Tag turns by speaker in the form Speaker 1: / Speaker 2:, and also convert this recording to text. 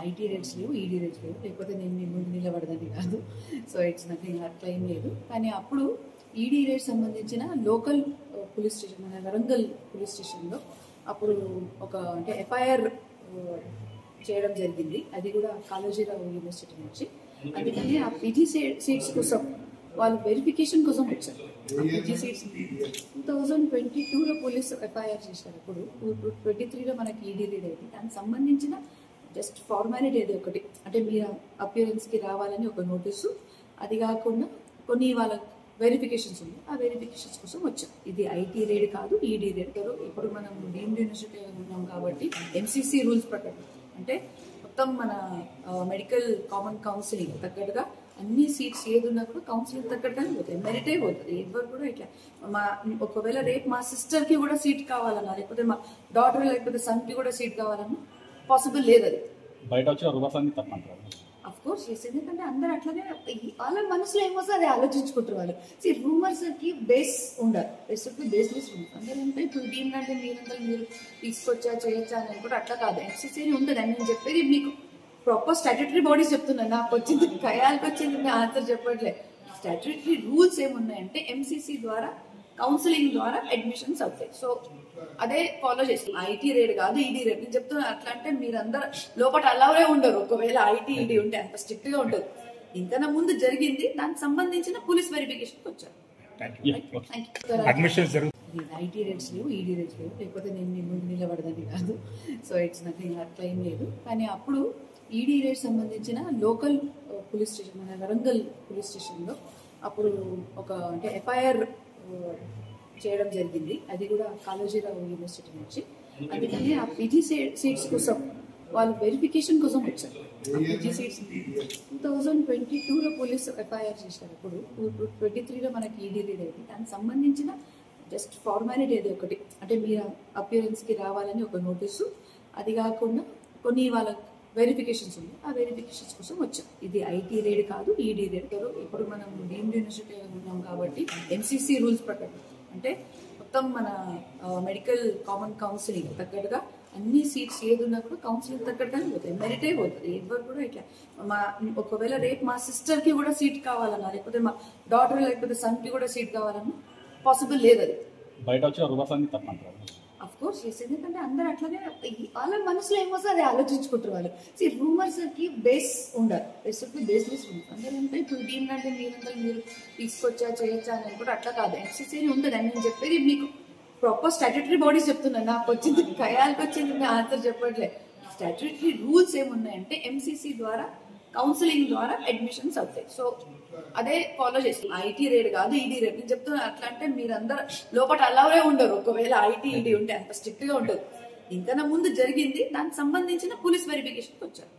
Speaker 1: IT rates లేవు, ED rates లేవు, లేకపోతే నేను మీ ముందు నిలబడదని కాదు. సో ఇట్స్ నథింగ్, అట్లా ఏం లేదు. కానీ అప్పుడు ఈడీ రేట్ సంబంధించిన లోకల్ పోలీస్ స్టేషన్, మన వరంగల్ పోలీస్ స్టేషన్లో అప్పుడు ఒక అంటే ఎఫ్ఐఆర్ చేయడం జరిగింది. అది కూడా కాళోజీరావు యూనివర్సిటీ నుంచి. అందుకని ఆ పీజీ సీట్స్ కోసం వాళ్ళు వెరిఫికేషన్ కోసం వచ్చారు. పీజీ సీట్స్ 2022లో పోలీసు ఎఫ్ఐఆర్ చేశారు. ఇప్పుడు 23లో మనకి ఈడీ రీడ్ అయింది. దానికి సంబంధించిన జస్ట్ ఫార్మాలిటీ అది ఒకటి, అంటే మీరు అపియరెన్స్కి రావాలని ఒక నోటీసు, అది కాకుండా కొన్ని వాళ్ళ వెరిఫికేషన్స్ ఉన్నాయి. ఆ వెరిఫికేషన్స్ కోసం వచ్చాం. ఇది ఐటీ రేడ్ కాదు, ఈడీ రేడ్. ఇప్పుడు మనం డీమ్డ్ యూనివర్సిటీ ఉన్నాం కాబట్టి ఎంసీసీ రూల్స్ ప్రకారం అంటే మొత్తం మన మెడికల్ కామన్ కౌన్సిలింగ్ తగ్గట్టుగా అన్ని సీట్స్ ఏది ఉన్నా కూడా కౌన్సిలింగ్ తగ్గట్టుగానే పోతాయి, మెరిటే పోతుంది. ఎవరు కూడా ఇట్లా ఒకవేళ రేపు మా సిస్టర్కి కూడా సీట్ కావాలన్నా, లేకపోతే మా డాటర్ లేకపోతే సన్కి కూడా సీట్ కావాలన్నా పాసిబుల్ లేదు. అది
Speaker 2: బయట వచ్చిన రూమర్స్ అన్ని తప్పంటారు.
Speaker 1: అఫ్ కోర్స్ ఎస్, ఎందుకంటే అందరు అట్లానే వాళ్ళ మనసులో ఏమొస్తే అది ఆలోచించుకుంటారు వాళ్ళు. రూమర్స్ కి బేస్ ఉండదు, బేస్లెస్ రూమర్స్ అందరూ ఉంటాయి. ఇప్పుడు డీమ్డ్ అంటే మీరంతా మీరు తీసుకొచ్చా చేయొచ్చా అని అనుకుంటే అట్లా కాదు. ఎన్సీసీ ఉంటుంది అని నేను చెప్పేది మీకు ప్రాపర్ స్టాట్యూటరీ బాడీస్ చెప్తున్నాను. నాకు వచ్చింది కయాలకు వచ్చింది నేను ఆన్సర్ చెప్పట్లే. స్టాట్యూటరీ రూల్స్ ఏమున్నాయంటే ఎంసీసీ ద్వారా కౌన్సిలింగ్ ద్వారా అడ్మిషన్స్ అవుతాయి. సో అదే ఫాలో చేస్తాం. ఐటీ రేడ్ కాదు, ఈడీ రేడ్. నేను చెప్తున్నా అట్లా అంటే మీరందరూ లోపల అలాగే ఉండరు. ఒకవేళ ఐటీ ఈడీ ఉంటే అంత స్ట్రిక్ట్ గా ఉండదు. ఇంకా ముందు జరిగింది, దానికి సంబంధించిన పోలీస్ వెరిఫికేషన్ వచ్చారు. ఐటీ రేట్స్ లేవు, ఈడీ రేట్స్ లేవు, లేకపోతే నేను మీ ముందు నిలబడదని కాదు. సో ఇట్స్ నథింగ్, అట్లా ఏం లేదు. కానీ అప్పుడు ఈడీ రేట్ సంబంధించిన లోకల్ పోలీస్ స్టేషన్, మన వరంగల్ పోలీస్ స్టేషన్లో అప్పుడు ఒక అంటే ఎఫ్ఐఆర్ చేయడం జరిగింది. అది కూడా కాళోజీరావు యూనివర్సిటీ నుంచి. అందుకని ఆ పీజీ సీట్స్ కోసం వాళ్ళు వెరిఫికేషన్ కోసం వచ్చారు. పీజీ సీట్స్ 2022లో పోలీసు ఎఫ్ఐఆర్ చేశారు. ఇప్పుడు 23లో మనకి ఈడీ రీడ్ అయింది. దానికి సంబంధించిన జస్ట్ ఫార్మాలిటీ అది ఒకటి, అంటే మీరు అపియరెన్స్కి రావాలని ఒక నోటీసు, అది కాకుండా కొన్ని వాళ్ళ వెరిఫికేషన్స్ ఉన్నాయి. ఆ వెరిఫికేషన్స్ కోసం వచ్చాం. ఇది ఐటీ రేడ్ కాదు, ఈడీ రేడ్. ఇప్పుడు మనం డీమ్డ్ యూనివర్సిటీ ఉన్నాం కాబట్టి ఎంసీసీ రూల్స్ ప్రకారం అంటే మొత్తం మన మెడికల్ కామన్ కౌన్సిలింగ్ తగ్గట్టుగా అన్ని సీట్స్ ఏది ఉన్నా కూడా కౌన్సిలింగ్ తగ్గట్టుగానే పోతాయి, మెరిటే పోతుంది. ఎవరు కూడా ఇట్లా ఒకవేళ రేపు మా సిస్టర్కి కూడా సీట్ కావాలన్నా, లేకపోతే మా డాటర్ లేకపోతే సన్కి కూడా సీట్ కావాలన్నా పాసిబుల్ లేదు. అది
Speaker 2: బయట వచ్చిన రూమర్స్ అన్ని తప్పంటారు.
Speaker 1: అఫ్ కోర్స్ ఎస్, ఎందుకంటే అందరు అట్లానే వాళ్ళ మనసులో ఏమొస్తే అది ఆలోచించుకుంటారు వాళ్ళు. రూమర్స్ కి బేస్ ఉండదు, బేస్లెస్ రూమర్స్ అందరూ ఉంటాయి. ఇప్పుడు డీమ్డ్ అంటే మీరంతా మీరు తీసుకొచ్చా చేయొచ్చా అని అనుకుంటే అట్లా కాదు. ఎన్సీసీ ఉంటుంది అని నేను చెప్పేది మీకు ప్రాపర్ స్టాట్యూటరీ బాడీస్ చెప్తున్నాను. నాకు వచ్చింది కయాలకు వచ్చింది నేను ఆన్సర్ చెప్పట్లే. స్టాట్యూటరీ రూల్స్ ఏమున్నాయంటే ఎంసీసీ ద్వారా కౌన్సిలింగ్ ద్వారా అడ్మిషన్స్ అవుతాయి. సో అదే ఫాలో చేస్తాం. ఐటీ రేడ్ కాదు, ఈడీ రేడ్. నేను చెప్తున్నా అట్లా అంటే మీరందరూ లోపల అలాగే ఉండరు. ఒకవేళ ఐటీ ఈడీ ఉంటే అంత స్ట్రిక్ట్ గా ఉండదు. ఇంకా ముందు జరిగింది, దానికి సంబంధించిన పోలీస్ వెరిఫికేషన్ వచ్చారు.